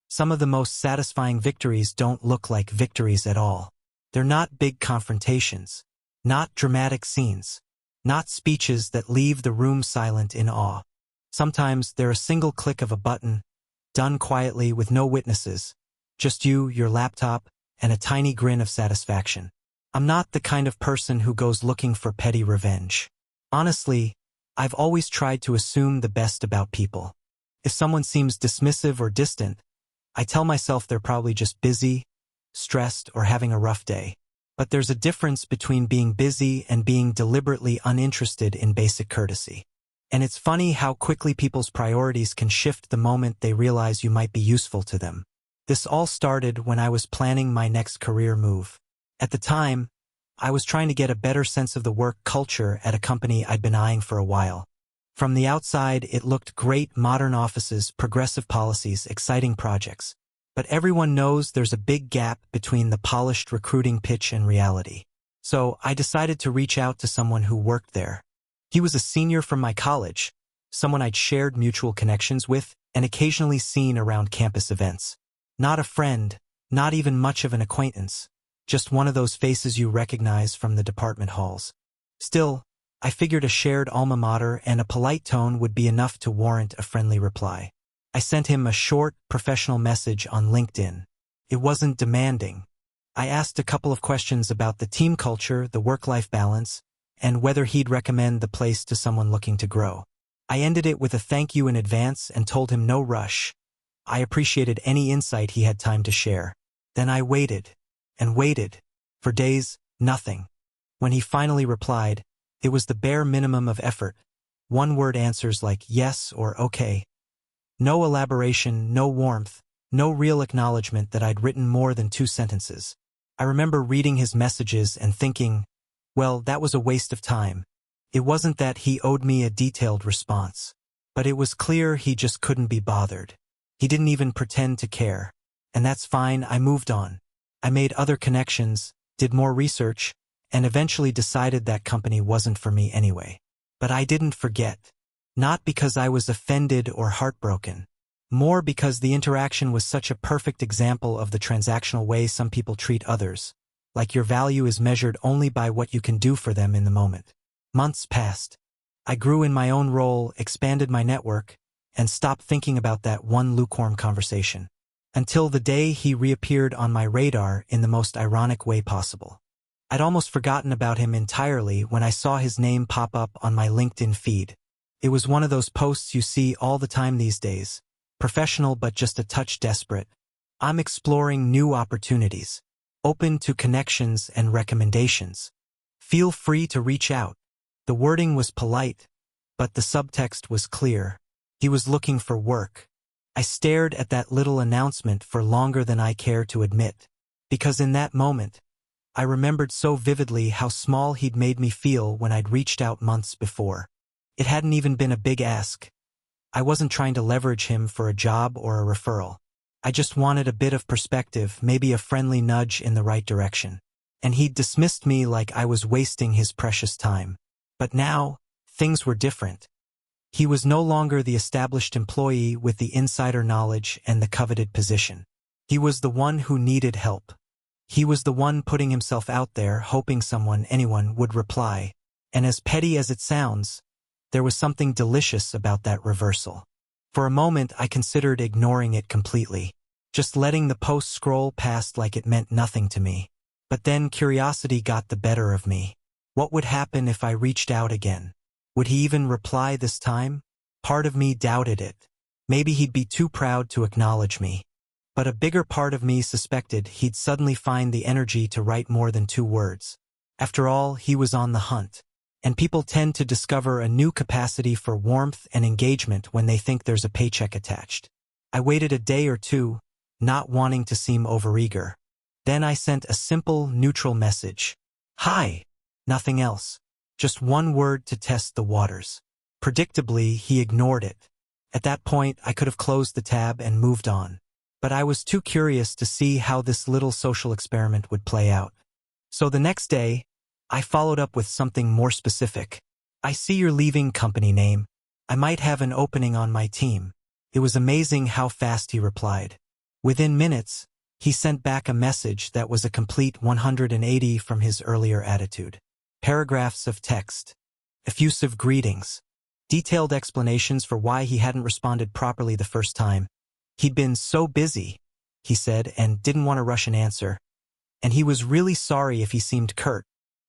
Some of the most satisfying victories don't look like victories at all. They're not big confrontations, not dramatic scenes, not speeches that leave the room silent in awe. Sometimes they're a single click of a button, done quietly with no witnesses, just you, your laptop, and a tiny grin of satisfaction. I'm not the kind of person who goes looking for petty revenge. Honestly, I've always tried to assume the best about people. If someone seems dismissive or distant, I tell myself they're probably just busy, stressed, or having a rough day. But there's a difference between being busy and being deliberately uninterested in basic courtesy. And it's funny how quickly people's priorities can shift the moment they realize you might be useful to them. This all started when I was planning my next career move. At the time, I was trying to get a better sense of the work culture at a company I'd been eyeing for a while. From the outside, it looked great: modern offices, progressive policies, exciting projects. But everyone knows there's a big gap between the polished recruiting pitch and reality. So I decided to reach out to someone who worked there. He was a senior from my college, someone I'd shared mutual connections with and occasionally seen around campus events. Not a friend, not even much of an acquaintance, just one of those faces you recognize from the department halls. Still, I figured a shared alma mater and a polite tone would be enough to warrant a friendly reply. I sent him a short, professional message on LinkedIn. It wasn't demanding. I asked a couple of questions about the team culture, the work-life balance, and whether he'd recommend the place to someone looking to grow. I ended it with a thank you in advance and told him no rush. I appreciated any insight he had time to share. Then I waited, and waited. For days, nothing. When he finally replied, it was the bare minimum of effort. One-word answers like yes or okay. No elaboration, no warmth, no real acknowledgement that I'd written more than 2 sentences. I remember reading his messages and thinking, well, that was a waste of time. It wasn't that he owed me a detailed response, but it was clear he just couldn't be bothered. He didn't even pretend to care. And that's fine. I moved on. I made other connections, did more research, and eventually decided that company wasn't for me anyway. But I didn't forget. Not because I was offended or heartbroken. More because the interaction was such a perfect example of the transactional way some people treat others, like your value is measured only by what you can do for them in the moment. Months passed. I grew in my own role, expanded my network, and stopped thinking about that one lukewarm conversation. Until the day he reappeared on my radar in the most ironic way possible. I'd almost forgotten about him entirely when I saw his name pop up on my LinkedIn feed. It was one of those posts you see all the time these days. Professional but just a touch desperate. I'm exploring new opportunities. Open to connections and recommendations. Feel free to reach out. The wording was polite, but the subtext was clear. He was looking for work. I stared at that little announcement for longer than I care to admit, because in that moment, I remembered so vividly how small he'd made me feel when I'd reached out months before. It hadn't even been a big ask. I wasn't trying to leverage him for a job or a referral. I just wanted a bit of perspective, maybe a friendly nudge in the right direction. And he'd dismissed me like I was wasting his precious time. But now, things were different. He was no longer the established employee with the insider knowledge and the coveted position. He was the one who needed help. He was the one putting himself out there, hoping anyone would reply. And as petty as it sounds, there was something delicious about that reversal. For a moment, I considered ignoring it completely, just letting the post scroll past like it meant nothing to me. But then curiosity got the better of me. What would happen if I reached out again? Would he even reply this time? Part of me doubted it. Maybe he'd be too proud to acknowledge me. But a bigger part of me suspected he'd suddenly find the energy to write more than 2 words. After all, he was on the hunt. And people tend to discover a new capacity for warmth and engagement when they think there's a paycheck attached. I waited a day or 2, not wanting to seem overeager. Then I sent a simple, neutral message. Hi. Nothing else. Just 1 word to test the waters. Predictably, he ignored it. At that point, I could have closed the tab and moved on. But I was too curious to see how this little social experiment would play out. So the next day, I followed up with something more specific. I see you're leaving, company name. I might have an opening on my team. It was amazing how fast he replied. Within minutes, he sent back a message that was a complete 180 from his earlier attitude. Paragraphs of text, effusive greetings, detailed explanations for why he hadn't responded properly the first time. He'd been so busy, he said, and didn't want to rush an answer. And he was really sorry if he seemed curt.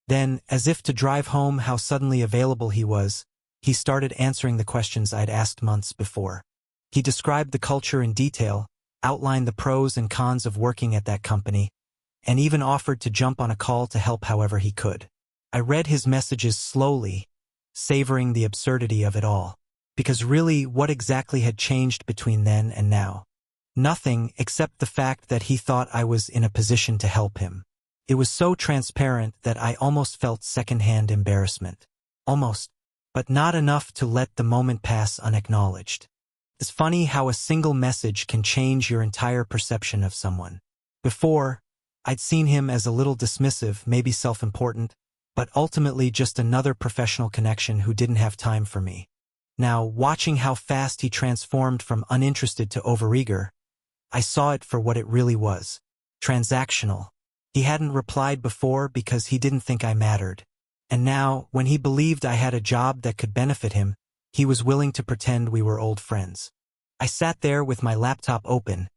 Then, as if to drive home how suddenly available he was, he started answering the questions I'd asked months before. He described the culture in detail, outlined the pros and cons of working at that company, and even offered to jump on a call to help however he could. I read his messages slowly, savoring the absurdity of it all. Because really, what exactly had changed between then and now? Nothing except the fact that he thought I was in a position to help him. It was so transparent that I almost felt secondhand embarrassment. Almost, but not enough to let the moment pass unacknowledged. It's funny how a single message can change your entire perception of someone. Before, I'd seen him as a little dismissive, maybe self-important, but ultimately just another professional connection who didn't have time for me. Now, watching how fast he transformed from uninterested to overeager, I saw it for what it really was. Transactional. He hadn't replied before because he didn't think I mattered. And now, when he believed I had a job that could benefit him, he was willing to pretend we were old friends. I sat there with my laptop open,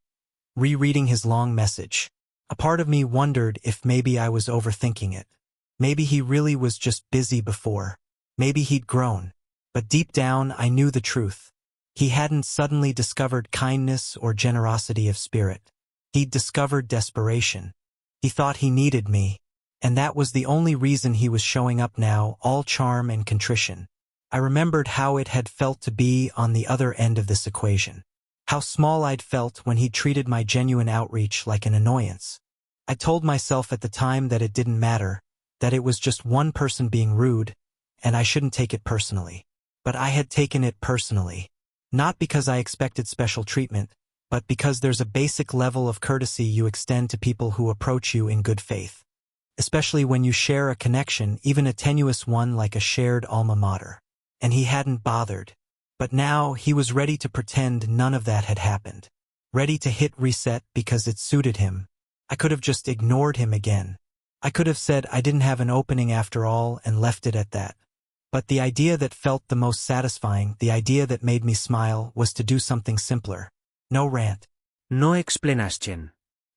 rereading his long message. A part of me wondered if maybe I was overthinking it. Maybe he really was just busy before. Maybe he'd grown. But deep down, I knew the truth. He hadn't suddenly discovered kindness or generosity of spirit. He'd discovered desperation. He thought he needed me, and that was the only reason he was showing up now, all charm and contrition. I remembered how it had felt to be on the other end of this equation. How small I'd felt when he'd treated my genuine outreach like an annoyance. I told myself at the time that it didn't matter, that it was just one person being rude, and I shouldn't take it personally. But I had taken it personally. Not because I expected special treatment, but because there's a basic level of courtesy you extend to people who approach you in good faith. Especially when you share a connection, even a tenuous one like a shared alma mater. And he hadn't bothered. But now he was ready to pretend none of that had happened. Ready to hit reset because it suited him. I could have just ignored him again. I could have said I didn't have an opening after all and left it at that. But the idea that felt the most satisfying, the idea that made me smile, was to do something simpler. No rant. No explanation.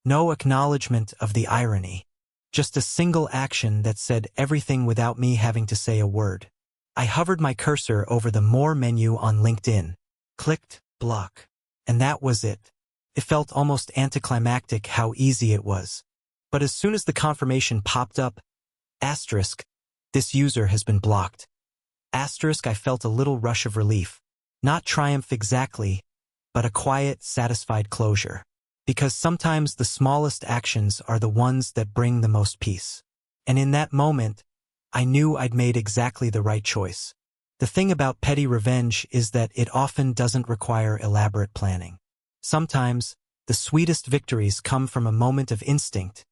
No acknowledgement of the irony. Just a single action that said everything without me having to say a word. I hovered my cursor over the More menu on LinkedIn. Clicked Block. And that was it. It felt almost anticlimactic how easy it was. But as soon as the confirmation popped up, asterisk, this user has been blocked. Asterisk, I felt a little rush of relief. Not triumph exactly, but a quiet, satisfied closure. Because sometimes the smallest actions are the ones that bring the most peace. And in that moment, I knew I'd made exactly the right choice. The thing about petty revenge is that it often doesn't require elaborate planning. Sometimes, the sweetest victories come from a moment of instinct,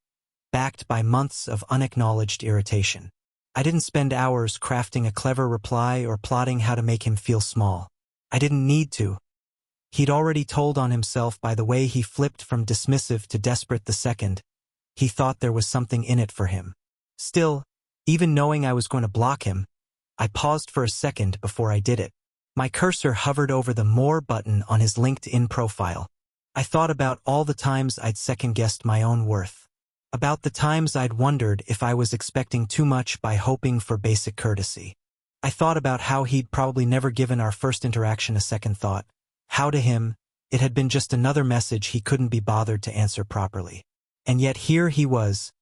backed by months of unacknowledged irritation. I didn't spend hours crafting a clever reply or plotting how to make him feel small. I didn't need to. He'd already told on himself by the way he flipped from dismissive to desperate the second. He thought there was something in it for him. Still, even knowing I was going to block him, I paused for a second before I did it. My cursor hovered over the More button on his LinkedIn profile. I thought about all the times I'd second-guessed my own worth. About the times I'd wondered if I was expecting too much by hoping for basic courtesy. I thought about how he'd probably never given our first interaction a second thought. How to him, it had been just another message he couldn't be bothered to answer properly. And yet here he was,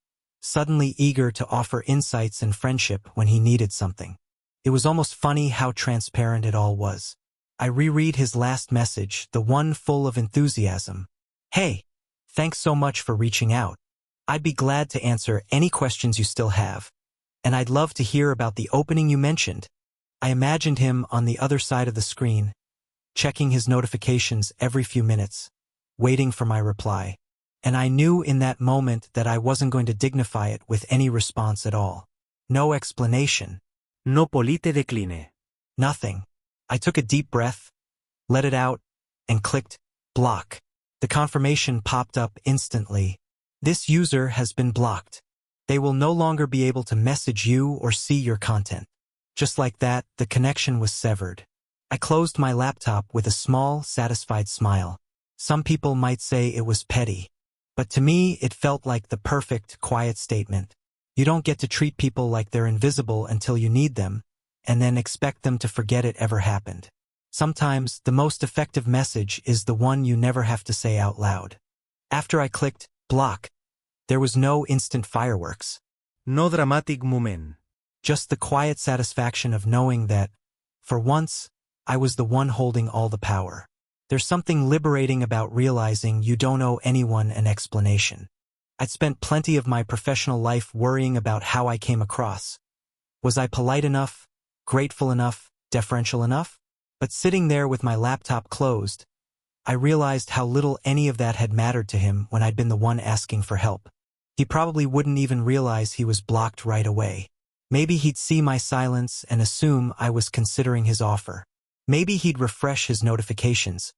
suddenly eager to offer insights and friendship when he needed something. It was almost funny how transparent it all was. I reread his last message, the one full of enthusiasm. Hey, thanks so much for reaching out. I'd be glad to answer any questions you still have. And I'd love to hear about the opening you mentioned. I imagined him on the other side of the screen, checking his notifications every few minutes, waiting for my reply. And I knew in that moment that I wasn't going to dignify it with any response at all. No explanation. No polite decline. Nothing. I took a deep breath, let it out, and clicked Block. The confirmation popped up instantly. This user has been blocked. They will no longer be able to message you or see your content. Just like that, the connection was severed. I closed my laptop with a small, satisfied smile. Some people might say it was petty. But to me, it felt like the perfect, quiet statement. You don't get to treat people like they're invisible until you need them, and then expect them to forget it ever happened. Sometimes, the most effective message is the one you never have to say out loud. After I clicked block, there was no instant fireworks. No dramatic moment. Just the quiet satisfaction of knowing that, for once, I was the one holding all the power. There's something liberating about realizing you don't owe anyone an explanation. I'd spent plenty of my professional life worrying about how I came across. Was I polite enough, grateful enough, deferential enough? But sitting there with my laptop closed, I realized how little any of that had mattered to him when I'd been the one asking for help. He probably wouldn't even realize he was blocked right away. Maybe he'd see my silence and assume I was considering his offer. Maybe he'd refresh his notifications,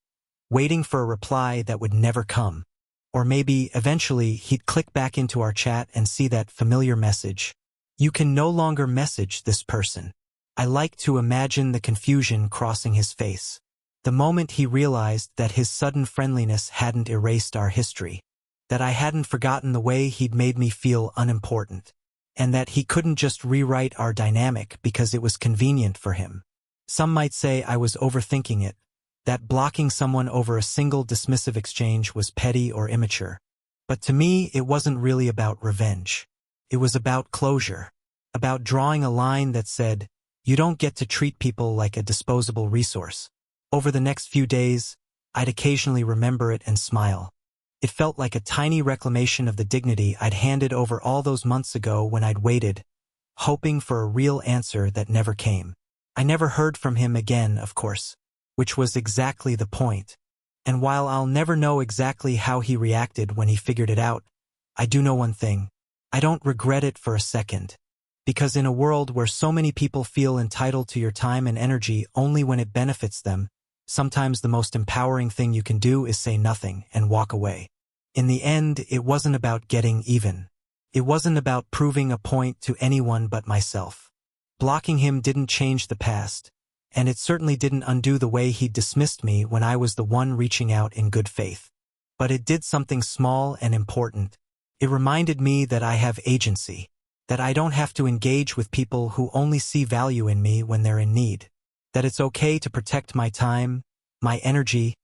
waiting for a reply that would never come. Or maybe, eventually, he'd click back into our chat and see that familiar message. You can no longer message this person. I like to imagine the confusion crossing his face. The moment he realized that his sudden friendliness hadn't erased our history, that I hadn't forgotten the way he'd made me feel unimportant, and that he couldn't just rewrite our dynamic because it was convenient for him. Some might say I was overthinking it, that blocking someone over a single dismissive exchange was petty or immature. But to me, it wasn't really about revenge. It was about closure, about drawing a line that said, you don't get to treat people like a disposable resource. Over the next few days, I'd occasionally remember it and smile. It felt like a tiny reclamation of the dignity I'd handed over all those months ago when I'd waited, hoping for a real answer that never came. I never heard from him again, of course, which was exactly the point. And while I'll never know exactly how he reacted when he figured it out, I do know one thing. I don't regret it for a second. Because in a world where so many people feel entitled to your time and energy only when it benefits them, sometimes the most empowering thing you can do is say nothing and walk away. In the end, it wasn't about getting even. It wasn't about proving a point to anyone but myself. Blocking him didn't change the past, and it certainly didn't undo the way he dismissed me when I was the one reaching out in good faith. But it did something small and important. It reminded me that I have agency, that I don't have to engage with people who only see value in me when they're in need, that it's okay to protect my time, my energy,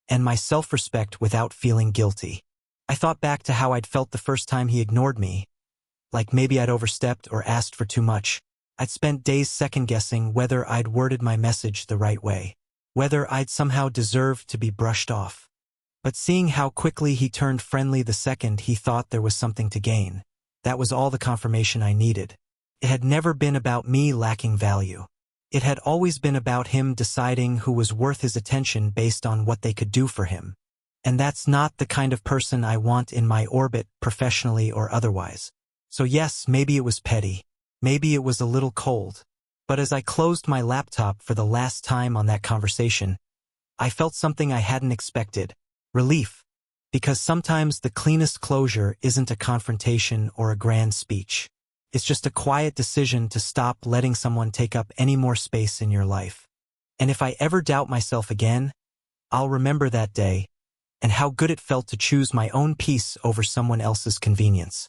and my self-respect without feeling guilty. I thought back to how I'd felt the first time he ignored me, like maybe I'd overstepped or asked for too much. I'd spent days second-guessing whether I'd worded my message the right way, whether I'd somehow deserved to be brushed off. But seeing how quickly he turned friendly the second he thought there was something to gain, that was all the confirmation I needed. It had never been about me lacking value. It had always been about him deciding who was worth his attention based on what they could do for him. And that's not the kind of person I want in my orbit, professionally or otherwise. So yes, maybe it was petty. Maybe it was a little cold. But as I closed my laptop for the last time on that conversation, I felt something I hadn't expected. Relief. Because sometimes the cleanest closure isn't a confrontation or a grand speech. It's just a quiet decision to stop letting someone take up any more space in your life. And if I ever doubt myself again, I'll remember that day and how good it felt to choose my own peace over someone else's convenience.